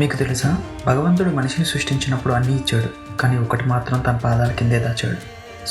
మీకు తెలుసా, భగవంతుడు మనిషిని సృష్టించినప్పుడు అన్నీ ఇచ్చాడు, కానీ ఒకటి మాత్రం తన పాదాల కిందే దాచాడు.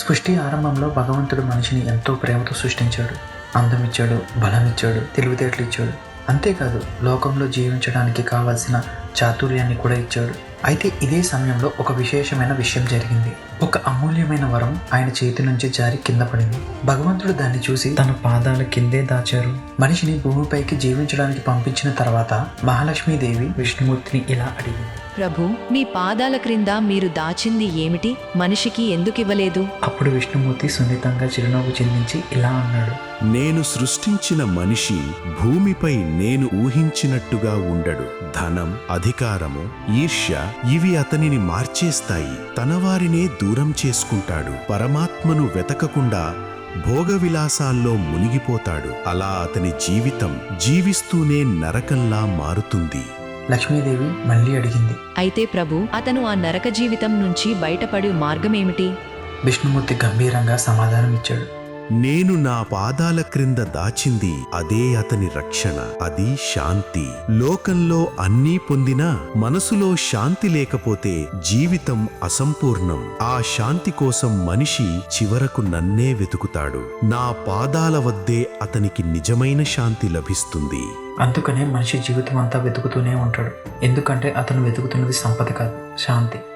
సృష్టి ఆరంభంలో భగవంతుడు మనిషిని ఎంతో ప్రేమతో సృష్టించాడు. అందం ఇచ్చాడు, బలం ఇచ్చాడు, తెలివితేటలు ఇచ్చాడు. అంతేకాదు, లోకంలో జీవించడానికి కావాల్సిన చాతుర్యాన్ని కూడా ఇచ్చాడు. అయితే ఇదే సమయంలో ఒక విశేషమైన విషయం జరిగింది. ఒక అమూల్యమైన వరం ఆయన చేతి నుంచి జారి కింద పడింది. భగవంతుడు దాన్ని చూసి తన పాదాల కిందే దాచారు. మనిషిని భూమిపైకి జీవించడానికి పంపించిన తర్వాత మహాలక్ష్మీదేవి విష్ణుమూర్తిని ఇలా అడిగింది, ప్రభు, మీ పాదాల క్రింద మీరు దాచింది ఏమిటి? మనిషికి ఎందుకివ్వలేదు? అప్పుడు విష్ణుమూర్తి సున్నితంగా చిరునవ్వు చిందించి ఇలా అన్నాడు, నేను సృష్టించిన మనిషి భూమిపై నేను ఊహించినట్టుగా ఉండడు. ధనం, అధికారము, ఈర్ష్య ఇవి అతనిని మార్చేస్తాయి. తనవారినే దూరం చేసుకుంటాడు. పరమాత్మను వెతకకుండా భోగవిలాసాల్లో మునిగిపోతాడు. అలా అతని జీవితం జీవిస్తూనే నరకంలా మారుతుంది. లక్ష్మీదేవి మళ్ళీ అడిగింది. అయితే ప్రభు, అతను ఆ నరక జీవితం నుంచి బయటపడే మార్గమేమిటి? విష్ణుమూర్తి గంభీరంగా సమాధానం ఇచ్చాడు, నేను నా పాదాల క్రింద దాచింది అదే అతని రక్షణ. అది శాంతి. లోకంలో అన్నీ పొందినా మనసులో శాంతి లేకపోతే జీవితం అసంపూర్ణం. ఆ శాంతి కోసం మనిషి చివరకు నన్నే వెతుకుతాడు. నా పాదాల వద్దే అతనికి నిజమైన శాంతి లభిస్తుంది. అందుకనే మనిషి జీవితం అంతా వెతుకుతూనే ఉంటాడు. ఎందుకంటే అతను వెతుకుతున్నది సంపద కాదు, శాంతి.